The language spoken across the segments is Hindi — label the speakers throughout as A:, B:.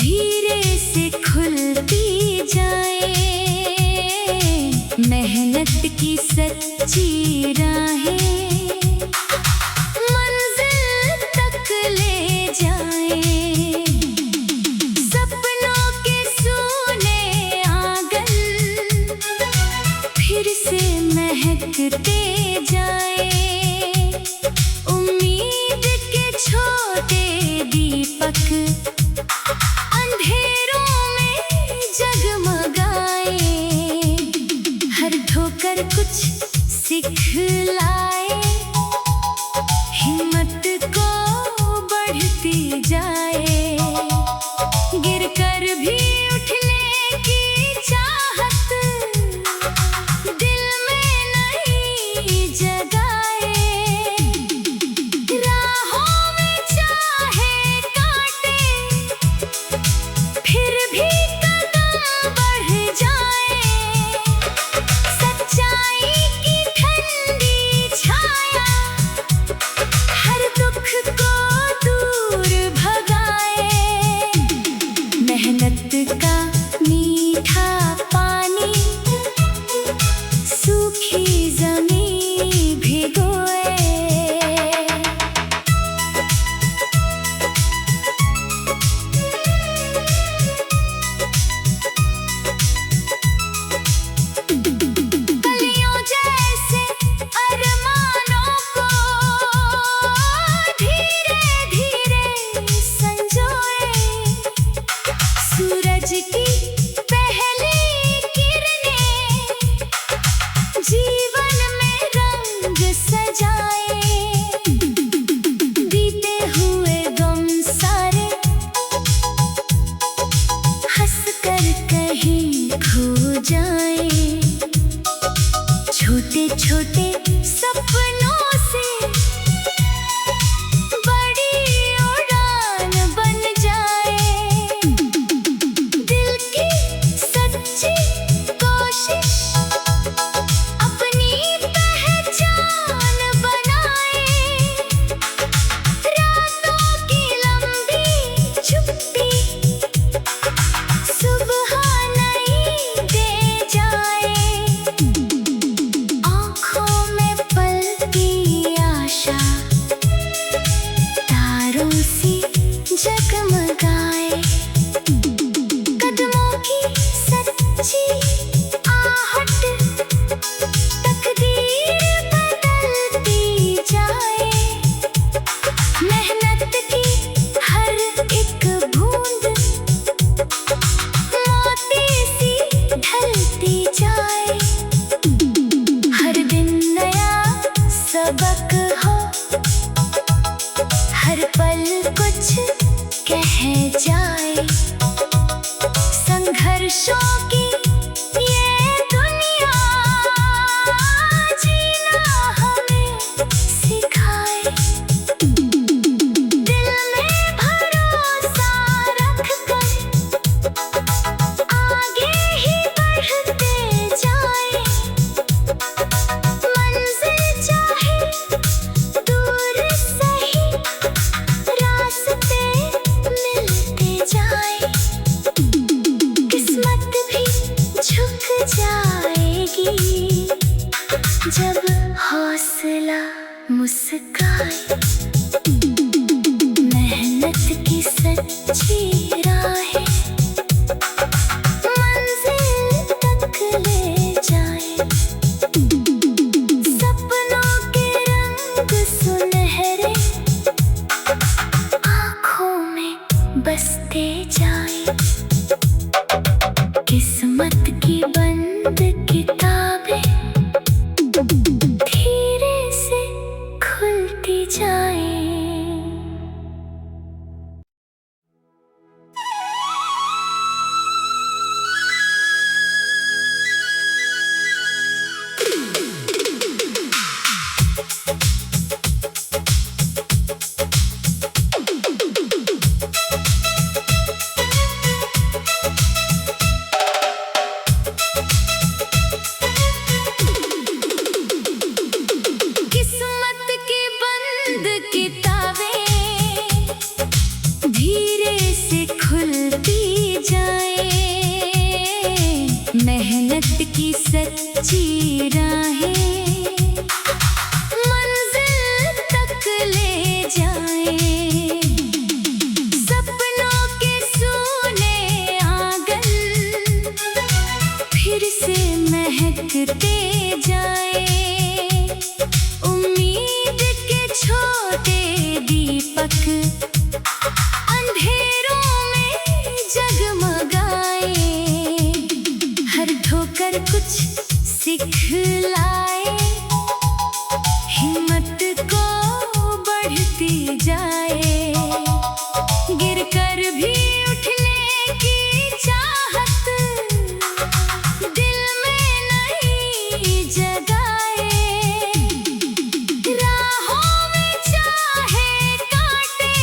A: धीरे से खुलती जाए, मेहनत की सच्ची राहें मंजिल तक ले जाए। सपनों के सूने आंगन फिर से महकते जाए, उम्मीद के छोटे दीपक अंधेरों में जगमगाए। हर ठोकर कुछ सिखलाए, हिम्मत को बढ़ती जाए। गिरकर भी उठने की चाहत दिल में नहीं जगाए। राहों में चाहे कांटे, फिर भी कदम बढ़ जाए। सच्चाई की ठंडी छाया हर दुख को दूर भगाए। मेहनत का मीठा पानी सूखी ज़मीं भिगोए। कलियों जैसे अरमानों को धीरे धीरे संजोए। सूरज की पहली किरणें जीवन में रंग सजाए। बीते हुए गम सारे हंसकर कहीं खो जाए। छोटे छोटे सपनों से बड़ी उड़ान बन जाए। दिल की सच्ची कोशिश अपनी पहचान बनाए। रातों की लंबी चुप्पी सुबह नई दे जाए। आँखों में पलती आशा तारों सी जगमगाए। कदमों की सच्ची आहट तकदीर बदलती जाए। मेहनत की हर एक बूंद मोती सी ढलती जाए। हर दिन नया सबक हो, हर पल कुछ कह जाए। संघर्षों की ये दुनिया जीना हमें सिखाए। दिल में भरोसा रखकर आगे ही बढ़ते जाए। मंजिल चाहे दूर सही, रास्ते मिलते जाए। किस्मत भी झुक जाएगी जब हौसला मुस्काए। मेहनत की सच्ची राहें मंजिल तक ले जाए। सपनों के रंग सुनहरे आँखों में बसते जाए। किस्मत की बंद किताबें धीरे से खुलती जाए। सच्ची राहें मंजिल तक ले जाए। सपनों के सूने आंगन फिर से महकते जाए। उम्मीद के छोटे दीपक अंधेरों में जगमगाए। हर ठोकर कुछ सिखलाए, हिम्मत को बढ़ती जाए। गिरकर भी उठने की चाहत दिल में नहीं जगाए। राहों में चाहे कांटे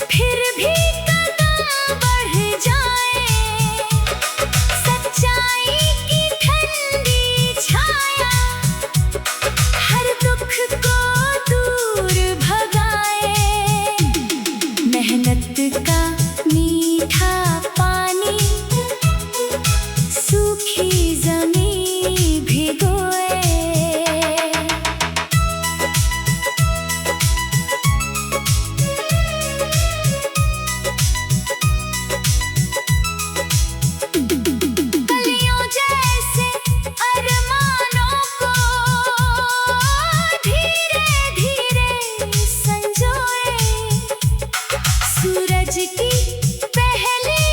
A: फिर भी कदम बढ़ जाए। सच्चाई की ठंडी छाया हर दुख को दूर भगाए। मेहनत का मीठा पानी सूखी ज़मीं भिगोए। कलियों जैसे अरमानों को धीरे धीरे संजोए। सूरज की पहली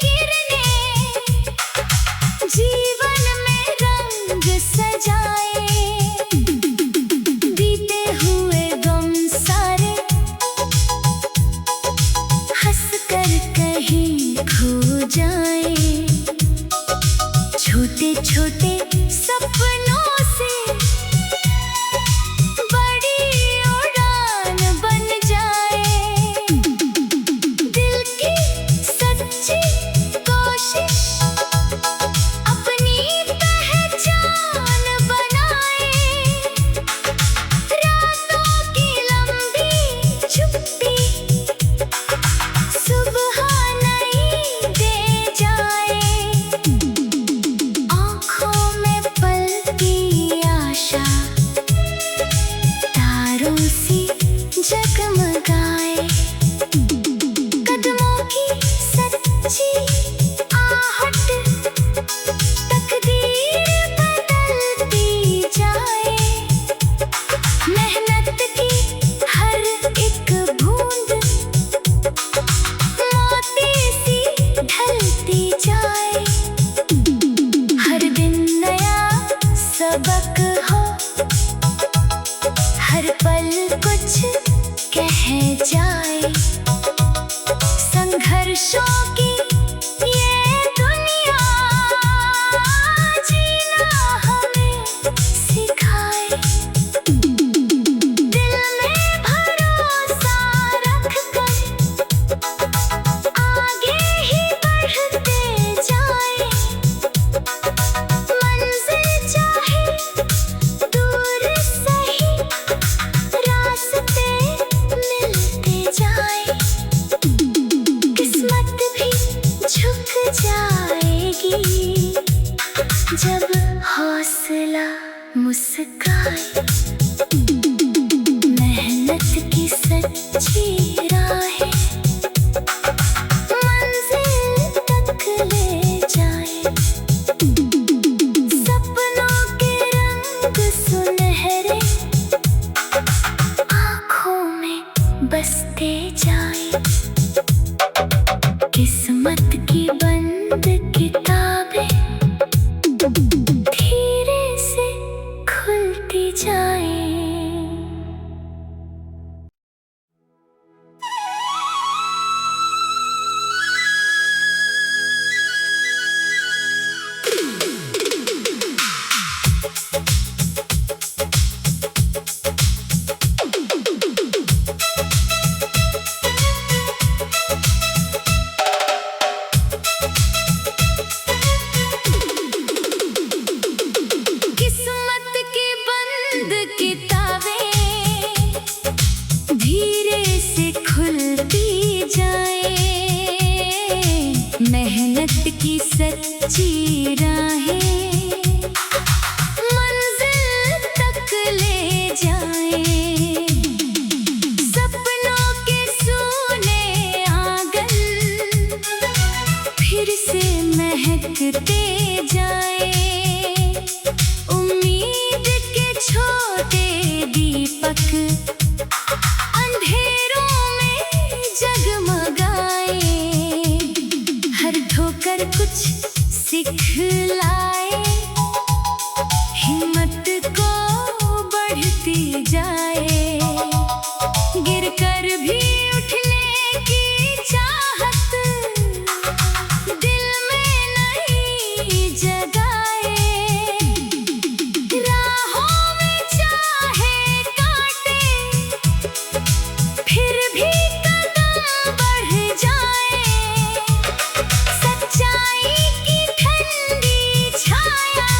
A: किरणें जीवन में रंग सजाए। बीते हुए गम सारे हंसकर कहीं खो जाए। छोटे छोटे सपनों से बड़ी उड़ान बन जाए। दिल की सच्ची कोशिश अपनी पहचान बनाए। रातों की लंबी चुप्पी सुबह नई दे जाए। आँखों में पलती आशा तारों सी जगमगाए। कदमों की सच्ची आहट तकदीर बदलती जाए। मेहनत की हर एक बूंद मोती सी ढलती जाए। हर दिन नया सबक हो, हर पल कुछ कह जाए। संघर्षों की ये दुनिया जीना हमें सिखाए। दिल में भरोसा रखकर आगे ही बढ़ते जाए। मंजिल चाहे दूर सही रास्ते मिलते जाए। किस्मत भी झुक जाएगी जब हौसला मुस्काए। मेहनत की सच्ची राहें मंजिल तक ले जाए। सपनों के रंग सुनहरे आँखों में बसते जाए। किस्मत की बंद किताबें धीरे से खुलती जाए। मेहनत की सच्ची राहें ठोकर कुछ सिखलाए, हिम्मत को बढ़ती जाए। गिरकर भी उठने की चाहत दिल में नहीं जगाए। राहों में चाहे कांटे फिर भी कदम बढ़ जाए। सच्चाई की ठंडी छाया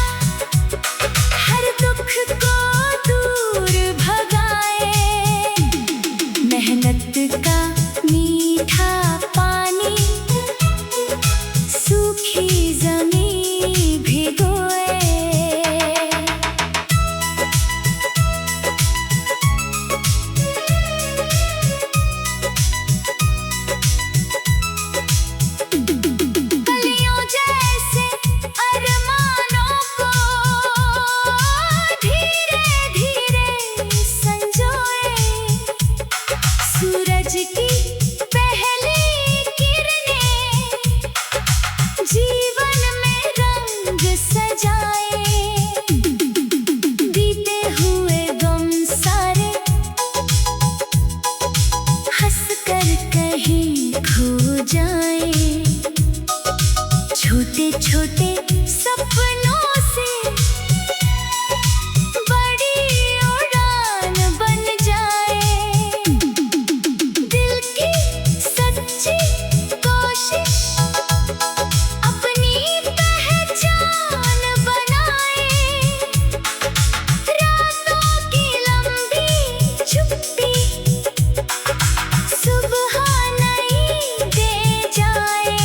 A: हर दुख को दूर भगाए। मेहनत का मीठा पानी सूखी जमीन भिगोए। कलियों जैसे अरमानों को धीरे धीरे संजोए। सूरज की पहली किरणें जीवन में रंग सजाए। बीते हुए गम सारे हंस कर कहीं खो जाए। छोटे छोटे सपनों से बड़ी उड़ान बन जाए। दिल की सच्ची कोशिश अपनी पहचान बनाए। रातों की लंबी चुप्पी सुबह नई दे जाए।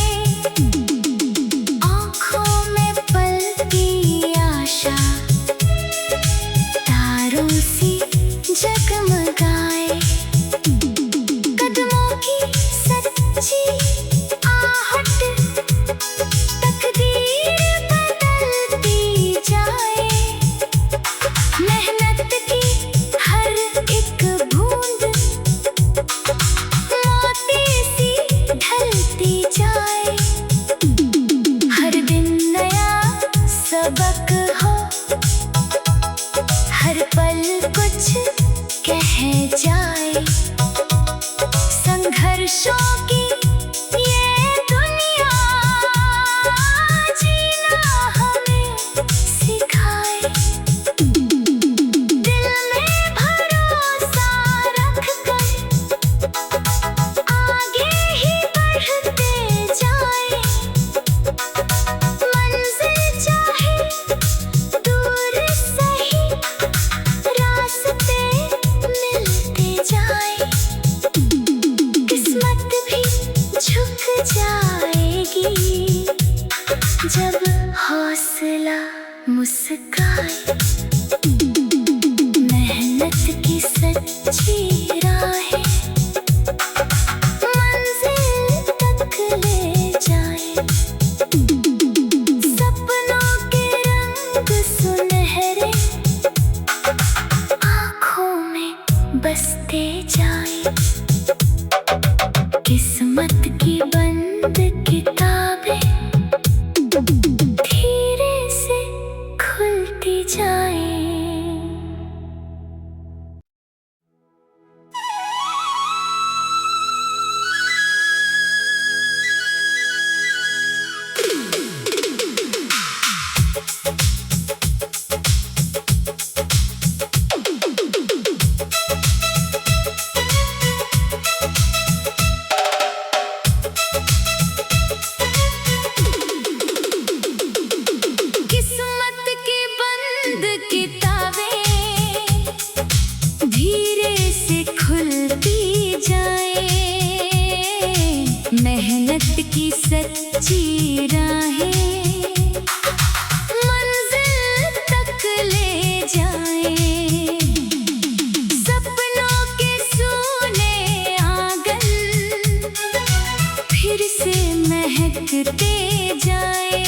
A: आँखों में पलती आशा तारों सी जगमगाए। कदमों की सच्ची आहट तकदीर बदलती जाए। मेहनत की हर एक बूंद मोती सी ढलती जाए। हर दिन नया सबक हो, हर पल कुछ कह जाए। संघर्षों की ये दुनिया जीना हमें सिखाए। दिल में भरोसा रखकर आगे ही बढ़ते जाए। मंजिल चाहे दूर सही रास्ते मिलते जाए। किस्मत भी झुक जाएगी जब हौसला मुस्काए। मेहनत की सच्ची राहें मंजिल तक ले जाए। सपनों के रंग सुनहरे आँखों में बसते जाए। किस्मत की बंद किताबें धीरे से खुलती जाए। किस्मत की बंद किताबें धीरे से खुलती जाए। मेहनत की सच्ची राहें मंजिल तक ले जाए। सपनों के सूने आंगन फिर से महकते जाए।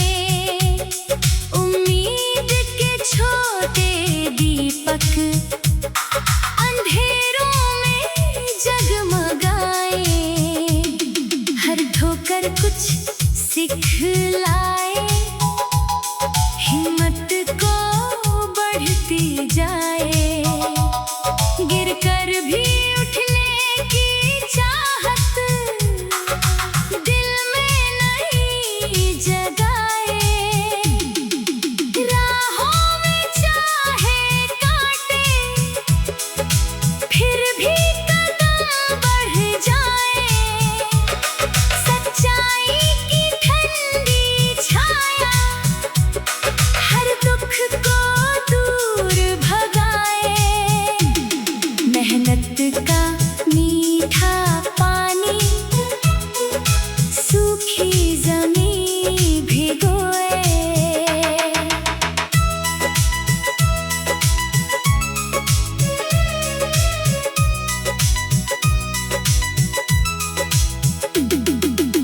A: उम्मीद के छोटे दीपक अंधेरों में जगमगाए। हर ठोकर कुछ सिखलाए, हिम्मत को बढ़ती जाए, गिरकर भी उठने की चाहत दिल में नहीं जगाए। राहों में चाहे कांटे, फिर भी कदम बढ़ जाए, सच्चाई की ठंडी छाया हर दुख को दूर भगाए। मेहनत का मीठा पानी सूखी जमीन भिगोए।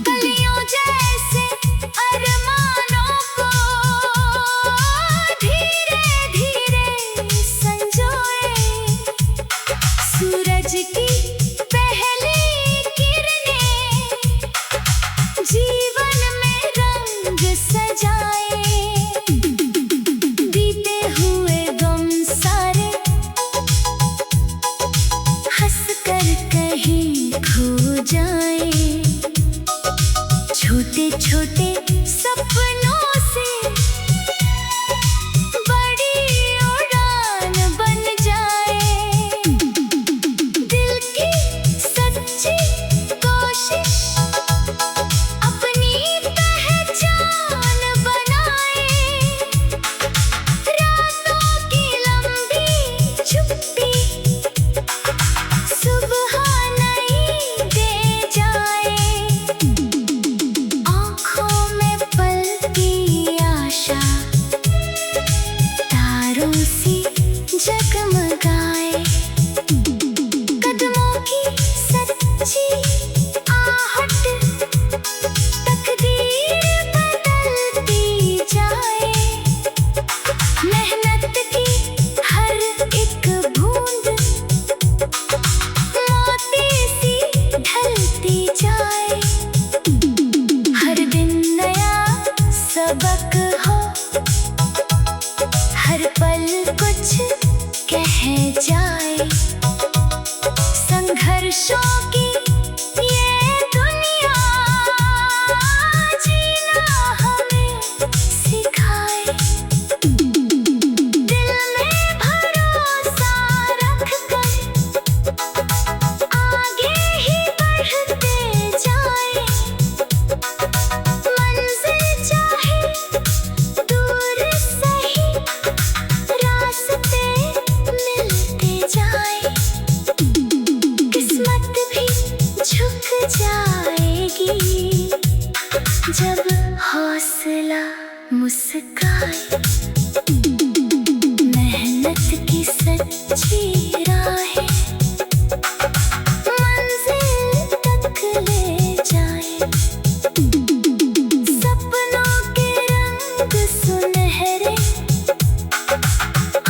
A: कलियों जैसे अरमानों को धीरे धीरे संजोए, सूरज की पहली किरणें जीवन में रंग सजाए। बीते हुए गम सारे हंस कर कहीं खो जाए, छोटे छोटे सपनों से बड़ी उड़ान बन जाए। दिल की सच्ची कोशिश अपनी पहचान बनाए, रातों की लंबी चुप्पी सुबह नई दे जाए। आँखों में पल की आशा तारों सी जगमगाए, कदमों की सच्ची आहट तकदीर बदलती जाए। मेहनत की हर एक बूंद मोती सी ढलती जाए, हर दिन नया सबक हो, हर पल कुछ कह जाए। संघर्षों की ये दुनिया जीना हमें सिखाए, दिल में भरोसा रखकर आगे ही बढ़ते जाए। मंजिल चाहे दूर सही, रास्ते मिलते जाए। किस्मत भी झुक जाएगी जब हौसला मुस्काए। मेहनत की सच्ची राहें मंजिल तक ले जाए, सपनों के रंग सुनहरे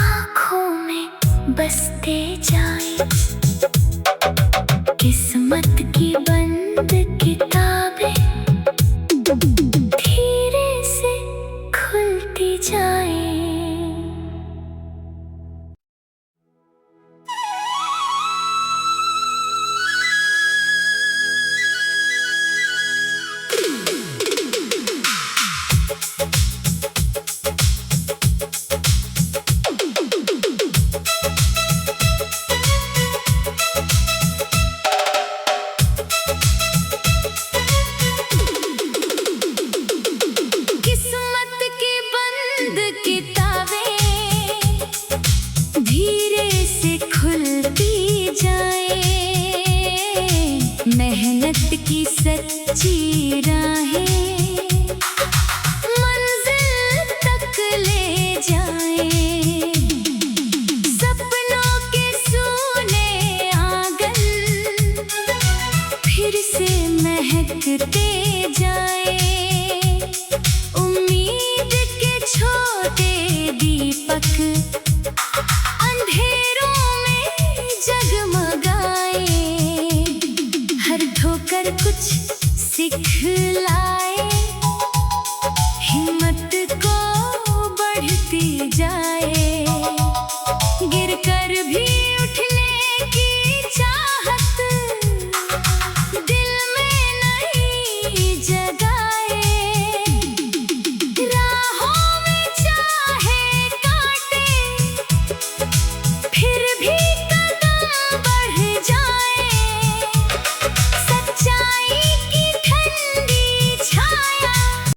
A: आँखों में बसते जाए। किस्मत की बंद किताबें धीरे से खुलती जाए। गिर कर भी